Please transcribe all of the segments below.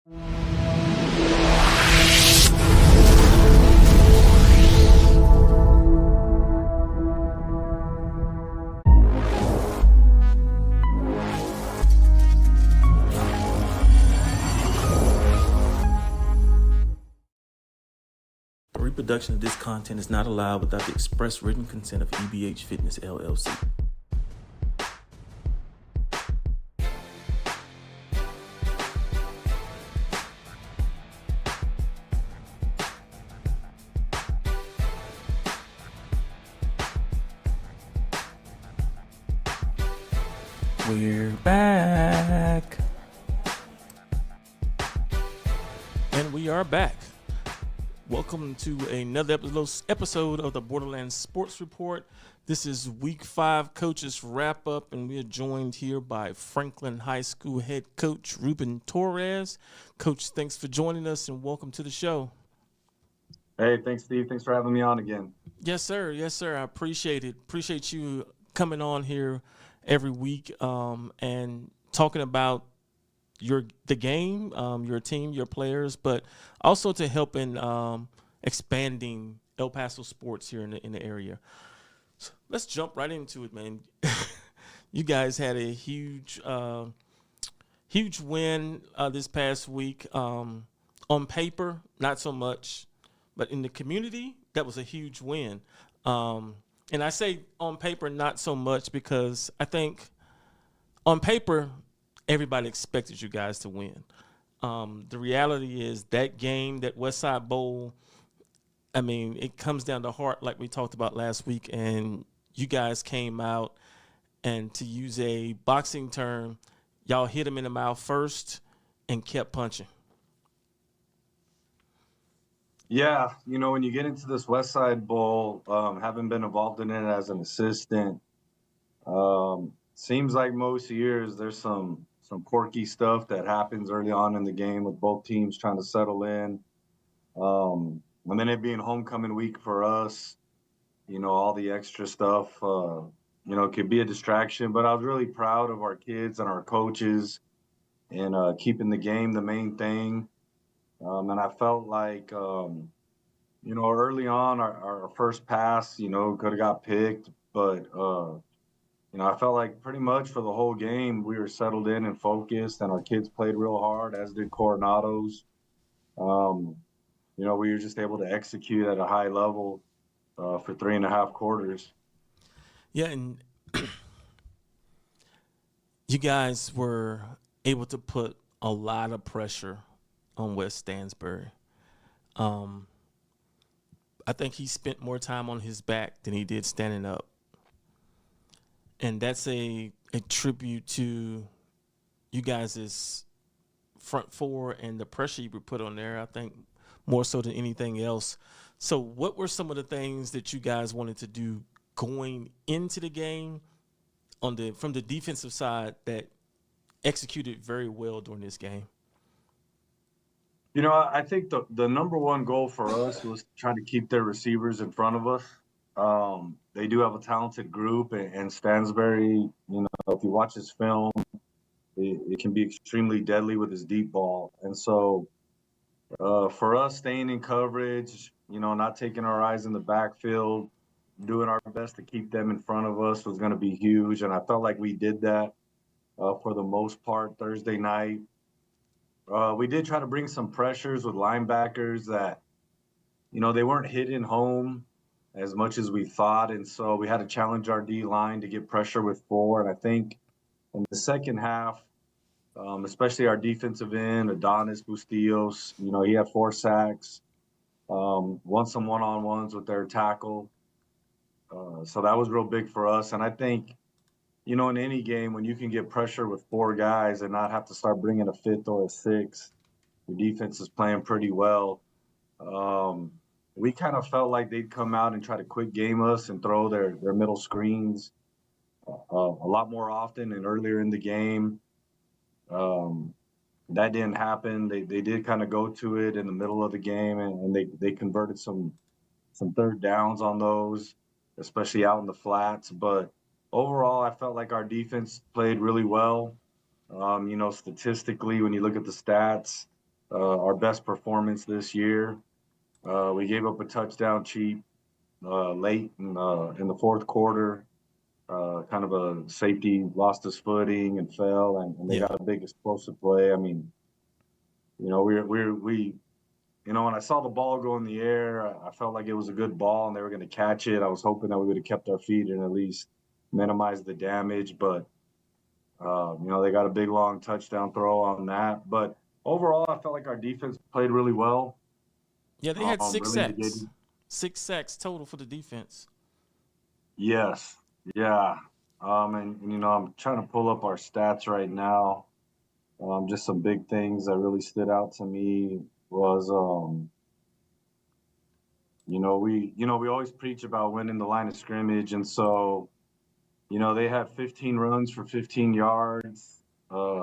Reproduction of this content is not allowed without the express written consent of EBH Fitness, LLC. We're back. And we are back. Welcome to another episode of the Borderlands Sports Report. This is Week 5 Coaches Wrap Up, and we are joined here by Franklin High School head coach Rubin Torres. Coach, thanks for joining us, and welcome to the show. Hey, thanks, Steve. Thanks for having me on again. Yes, sir. Yes, sir. I appreciate it. Appreciate you coming on here every week and talking about the game, your team, your players, but also to help in expanding El Paso sports here in the area. So let's jump right into it, man. You guys had a huge win this past week. On paper, not so much, but in the community, that was a huge win. And I say on paper, not so much, because I think on paper, everybody expected you guys to win. The reality is that game, that Westside Bowl, I mean, it comes down to heart, like we talked about last week, and you guys came out, and to use a boxing term, y'all hit him in the mouth first and kept punching. Yeah, when you get into this Westside Bowl, having been involved in it as an assistant, seems like most years there's some quirky stuff that happens early on in the game with both teams trying to settle in. And then it being homecoming week for us, all the extra stuff, could be a distraction. But I was really proud of our kids and our coaches and keeping the game the main thing. And I felt like, early on, our first pass, could have got picked, but I felt like pretty much for the whole game, we were settled in and focused, and our kids played real hard, as did Coronado's. We were just able to execute at a high level for 3.5 quarters. Yeah, and you guys were able to put a lot of pressure on West Stansbury. I think he spent more time on his back than he did standing up. And that's a tribute to you guys' front four and the pressure you were put on there, I think, more so than anything else. So what were some of the things that you guys wanted to do going into the game from the defensive side that executed very well during this game? I think the number one goal for us was trying to keep their receivers in front of us. They do have a talented group, and Stansbury, if you watch his film, it can be extremely deadly with his deep ball. And so for us, staying in coverage, not taking our eyes in the backfield, doing our best to keep them in front of us was going to be huge. And I felt like we did that for the most part Thursday night. We did try to bring some pressures with linebackers that, they weren't hitting home as much as we thought. And so we had to challenge our D-line to get pressure with 4. And I think in the second half, especially our defensive end, Adonis Bustillos, he had 4 sacks, won some one-on-ones with their tackle. So that was real big for us. And I think, in any game, when you can get pressure with 4 guys and not have to start bringing a 5th or a 6th, your defense is playing pretty well. We kind of felt like they'd come out and try to quick game us and throw their middle screens a lot more often and earlier in the game. That didn't happen. They did kind of go to it in the middle of the game, and they converted some third downs on those, especially out in the flats. But overall, I felt like our defense played really well. Statistically, when you look at the stats, our best performance this year. We gave up a touchdown cheap late in the fourth quarter. Kind of a safety lost his footing and fell, and they Yeah. got a big explosive play. I mean, we when I saw the ball go in the air, I felt like it was a good ball and they were going to catch it. I was hoping that we would have kept our feet and at least minimized the damage, but they got a big long touchdown throw on that. But overall, I felt like our defense played really well. Yeah, they had six Really negated. sacks. 6 sacks total for the defense. Yes, yeah. And I'm trying to pull up our stats right now. Just some big things that really stood out to me was, we always preach about winning the line of scrimmage, and so, they had 15 runs for 15 yards.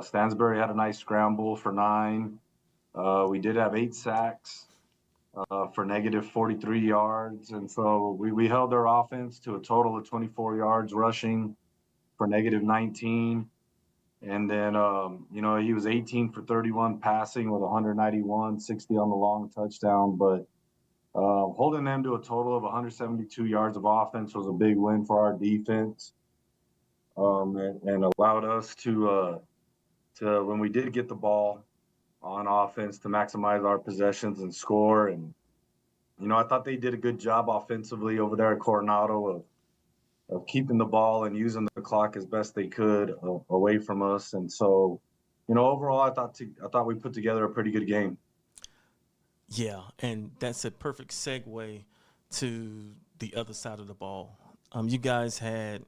Stansbury had a nice scramble for 9. We did have 8 sacks for negative 43 yards, and so we held their offense to a total of 24 yards rushing for negative 19. And then, he was 18 for 31 passing with 191, 60 on the long touchdown. But holding them to a total of 172 yards of offense was a big win for our defense, and allowed us to when we did get the ball on offense to maximize our possessions and score. And I thought they did a good job offensively over there at Coronado of keeping the ball and using the clock as best they could away from us. And so, overall, I thought we put together a pretty good game. Yeah, and that's a perfect segue to the other side of the ball. You guys had,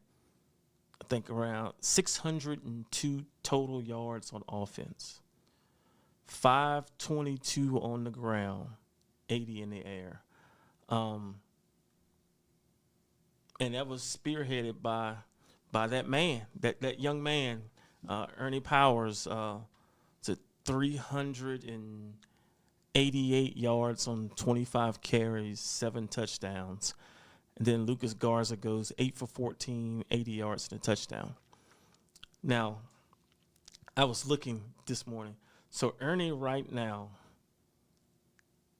I think, around 602 total yards on offense, 522 on the ground, 80 in the air. And that was spearheaded by that man, that young man, Ernie Powers, to 388 yards on 25 carries, 7 touchdowns. And then Lucas Garza goes 8 for 14, 80 yards and a touchdown. Now, I was looking this morning. So Ernie right now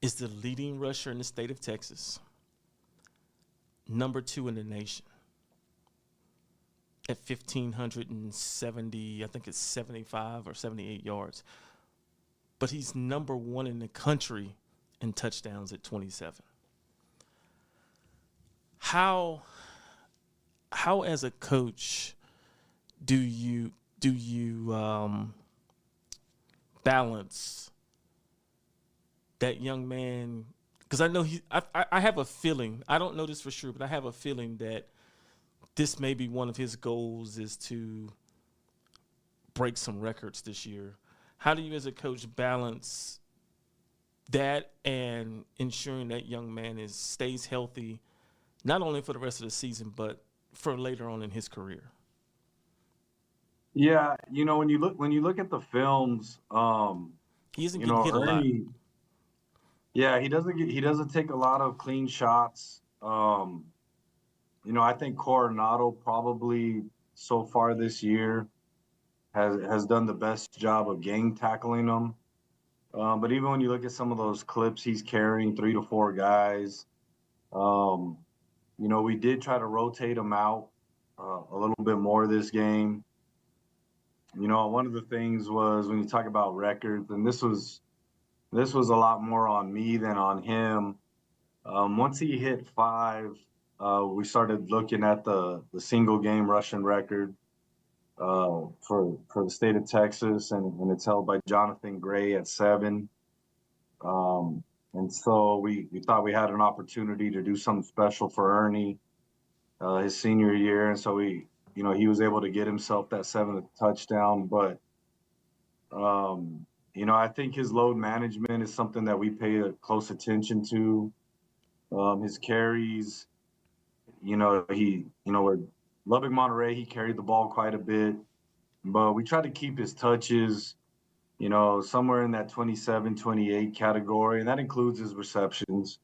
is the leading rusher in the state of Texas, number 2 in the nation at 1,570, I think it's 75 or 78 yards. But he's number 1 in the country in touchdowns at 27. How as a coach do you balance that young man? Because I know I have a feeling, I don't know this for sure, but I have a feeling that this may be one of his goals is to break some records this year. How do you as a coach balance that and ensuring that young man stays healthy, not only for the rest of the season, but for later on in his career? Yeah, when you look at the films, He isn't getting hit a lot. Ernie, yeah, he doesn't take a lot of clean shots. I think Coronado probably so far this year has done the best job of gang tackling them. But even when you look at some of those clips, he's carrying 3 to 4 guys. We did try to rotate him out a little bit more this game. One of the things was when you talk about records, and this was a lot more on me than on him. Once he hit 5, we started looking at the single game rushing record for the state of Texas, and it's held by Jonathan Gray at 7. And so we thought we had an opportunity to do something special for Ernie his senior year, and so he was able to get himself that 7th touchdown. But I think his load management is something that we pay close attention to. His carries, we're Lubbock Monterey, he carried the ball quite a bit, but we try to keep his touches, somewhere in that 27, 28 category, and that includes his receptions.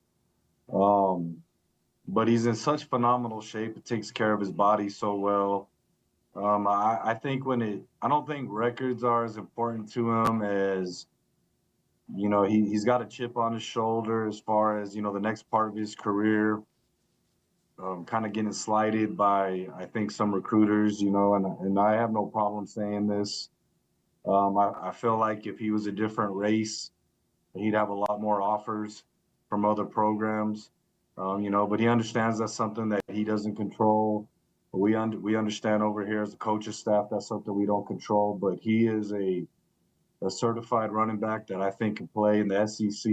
But he's in such phenomenal shape. It takes care of his body so well. I think I don't think records are as important to him as, he's got a chip on his shoulder as far as, the next part of his career, kind of getting slighted by, I think, some recruiters, and I have no problem saying this. I feel like if he was a different race, he'd have a lot more offers from other programs, but he understands that's something that he doesn't control. We understand over here as the coaching staff, that's something we don't control, but he is a certified running back that I think can play in the SEC,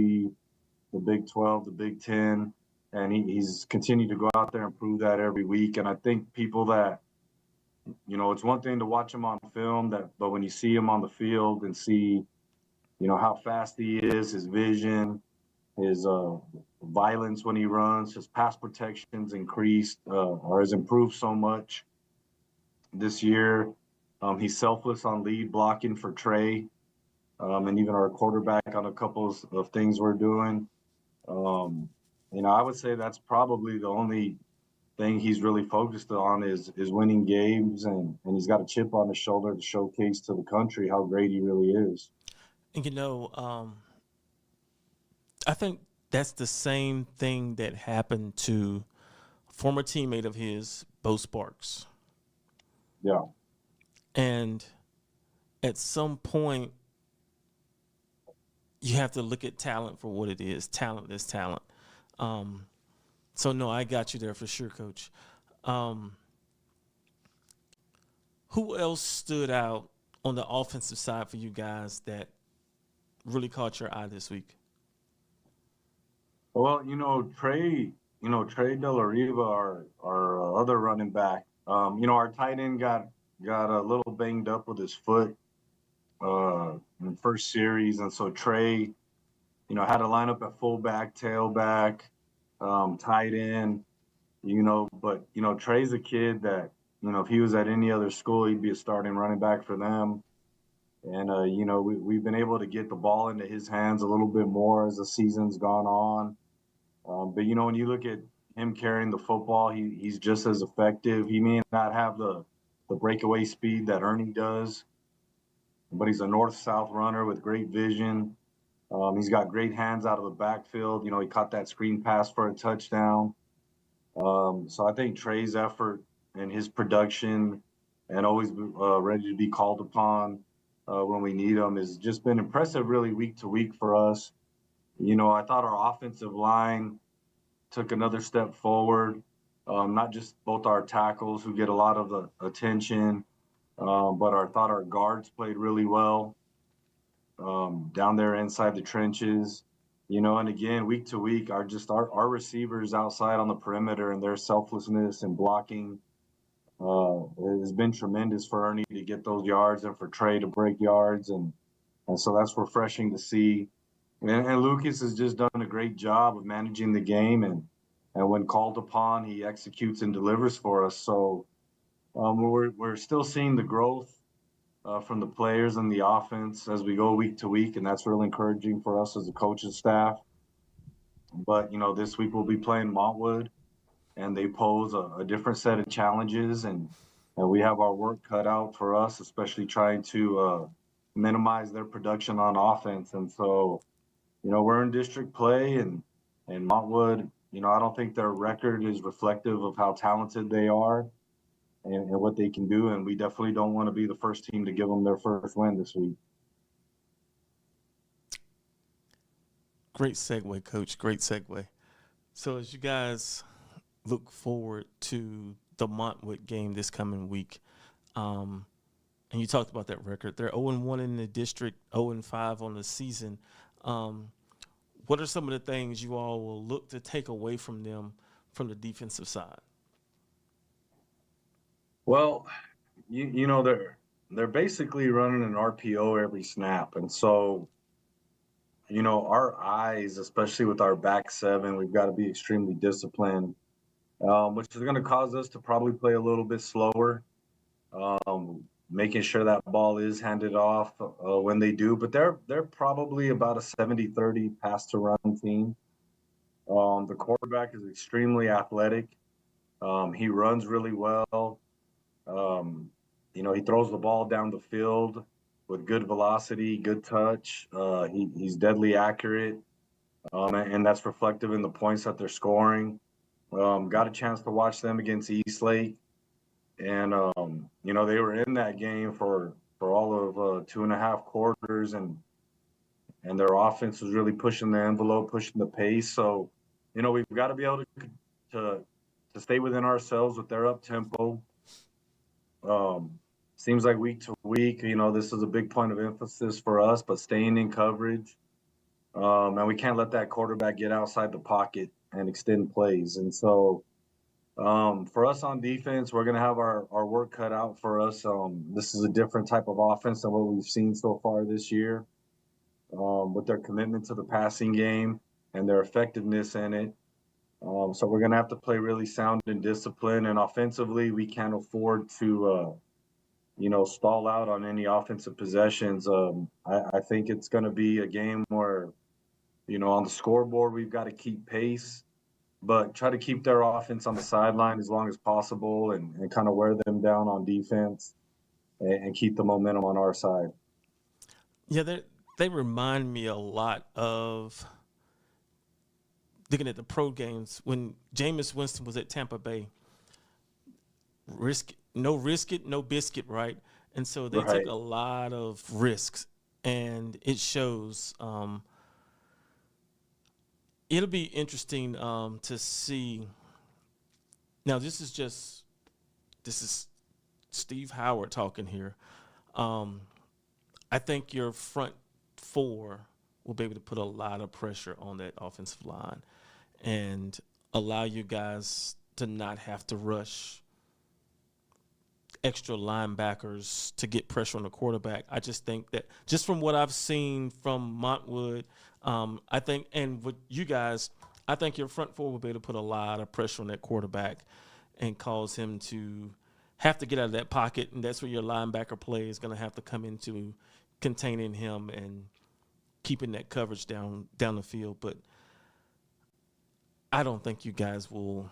the Big 12, the Big 10, and he's continued to go out there and prove that every week. And I think people that, it's one thing to watch him on film, but when you see him on the field and see, how fast he is, his vision, his violence when he runs, his pass protection's increased or has improved so much this year. He's selfless on lead blocking for Trey, and even our quarterback on a couple of things we're doing. I would say that's probably the only thing he's really focused on is winning games, and he's got a chip on his shoulder to showcase to the country how great he really is. And I think that's the same thing that happened to a former teammate of his, Bo Sparks. Yeah. And at some point, you have to look at talent for what it is. Talent is talent. So, no, I got you there for sure, Coach. Who else stood out on the offensive side for you guys that really caught your eye this week? Well, Trey De La Riva, our other running back. Our tight end got a little banged up with his foot in the first series, and so Trey, had to line up at fullback, tailback, tight end. But Trey's a kid that, if he was at any other school, he'd be a starting running back for them. And we've been able to get the ball into his hands a little bit more as the season's gone on. But when you look at him carrying the football, he's just as effective. He may not have the breakaway speed that Ernie does, but he's a north-south runner with great vision. He's got great hands out of the backfield. He caught that screen pass for a touchdown. So I think Trey's effort and his production and always ready to be called upon when we need him has just been impressive really week to week for us. I thought our offensive line took another step forward, not just both our tackles who get a lot of the attention, but I thought our guards played really well down there inside the trenches. And again, week to week, our receivers outside on the perimeter and their selflessness and blocking has been tremendous for Ernie to get those yards and for Trey to break yards. And so that's refreshing to see. And Lucas has just done a great job of managing the game. And when called upon, he executes and delivers for us. So we're still seeing the growth from the players and the offense as we go week to week, and that's really encouraging for us as a coaching staff. But this week we'll be playing Montwood, and they pose a different set of challenges, and we have our work cut out for us, especially trying to minimize their production on offense. And so, we're in district play, and Montwood, I don't think their record is reflective of how talented they are and what they can do. And we definitely don't want to be the first team to give them their first win this week. Great segue, Coach. Great segue. So as you guys look forward to the Montwood game this coming week, and you talked about that record, they're 0-1 in the district, 0-5 on the season. What are some of the things you all will look to take away from them from the defensive side? Well, they're basically running an RPO every snap, and so our eyes, especially with our back seven, we've got to be extremely disciplined, which is going to cause us to probably play a little bit slower, making sure that ball is handed off when they do. But they're probably about a 70-30 pass to run team. The quarterback is extremely athletic. He runs really well. He throws the ball down the field. with good velocity, good touch. He's deadly accurate, and that's reflective in the points that they're scoring. Got a chance to watch them against Eastlake, and they were in that game for all of 2.5 quarters, and their offense was really pushing the envelope, pushing the pace. So, we've got to be able to stay within ourselves with their up tempo. Seems like week to week, this is a big point of emphasis for us, but staying in coverage. And we can't let that quarterback get outside the pocket and extend plays. And so for us on defense, we're going to have our work cut out for us. This is a different type of offense than what we've seen so far this year, with their commitment to the passing game and their effectiveness in it. So we're going to have to play really sound and disciplined. And offensively, we can't afford to, stall out on any offensive possessions. I think it's going to be a game where, on the scoreboard, we've got to keep pace, but try to keep their offense on the sideline as long as possible and kind of wear them down on defense and keep the momentum on our side. Yeah, they remind me a lot of looking at the pro games when Jameis Winston was at Tampa Bay. Risk it, no biscuit, right? And so they took a lot of risks, and it shows. It'll be interesting to see. Now, this is Steve Howard talking here. I think your front four will be able to put a lot of pressure on that offensive line and allow you guys to not have to rush extra linebackers to get pressure on the quarterback. I just think that just from what I've seen from Montwood, I think, and with you guys, I think your front four will be able to put a lot of pressure on that quarterback and cause him to have to get out of that pocket, and that's where your linebacker play is going to have to come into containing him and keeping that coverage down the field. But I don't think you guys will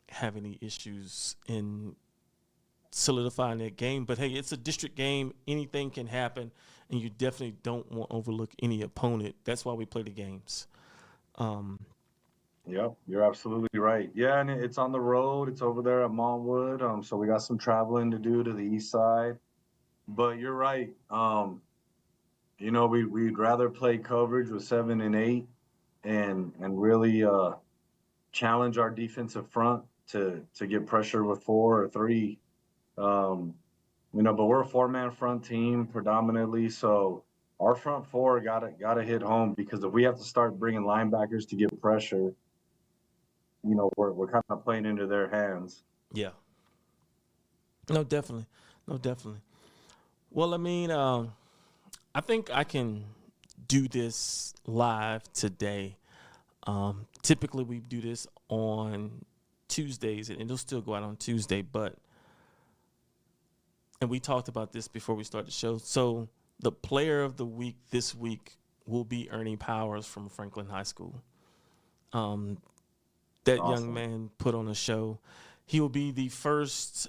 have any issues in solidifying that game. But hey, it's a district game. Anything can happen, and you definitely don't want to overlook any opponent. That's why we play the games. Yep, you're absolutely right. Yeah, and it's on the road. It's over there at Montwood. So we got some traveling to do to the east side. But you're right. We'd rather play coverage with 7 and 8 and really challenge our defensive front to get pressure with 4 or 3. But we're a 4-man front team predominantly, so our front four gotta hit home, because if we have to start bringing linebackers to get pressure, we're kind of playing into their hands. Yeah. No, definitely. Well, I mean, I think I can do this live today. Typically, we do this on Tuesdays, and it'll still go out on Tuesday, and we talked about this before we started the show. So the player of the week this week will be Ernie Powers from Franklin High School. That Awesome. Young man put on a show. He will be the first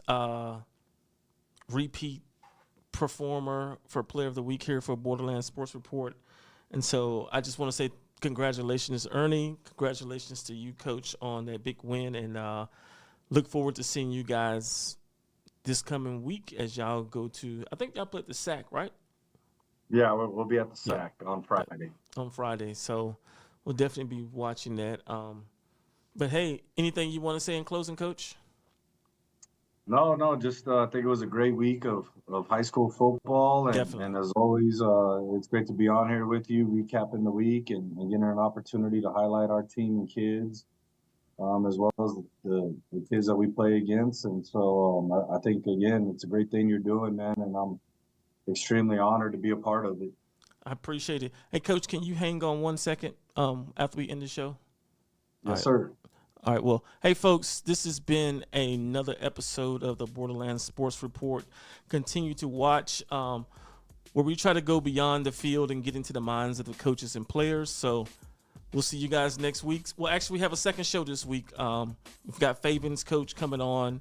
repeat performer for Player of the Week here for Borderlands Sports Report. And so I just want to say congratulations, Ernie. Congratulations to you, Coach, on that big win. And look forward to seeing you guys this coming week as y'all go to, I think y'all play at the SAC, right? Yeah, we'll be at the SAC on Friday. On Friday. So we'll definitely be watching that. But, hey, anything you want to say in closing, Coach? No, just I think it was a great week of high school football. And as always, it's great to be on here with you, recapping the week and getting an opportunity to highlight our team and kids, as well as the kids that we play against. And so I think, again, it's a great thing you're doing, man, and I'm extremely honored to be a part of it. I appreciate it. Hey, Coach, can you hang on 1 second after we end the show? Yes, sir. All right. Well, hey, folks, this has been another episode of the Borderlands Sports Report. Continue to watch where we try to go beyond the field and get into the minds of the coaches and players. So we'll see you guys next week. Well, actually, we have a second show this week. We've got Fabian's coach coming on,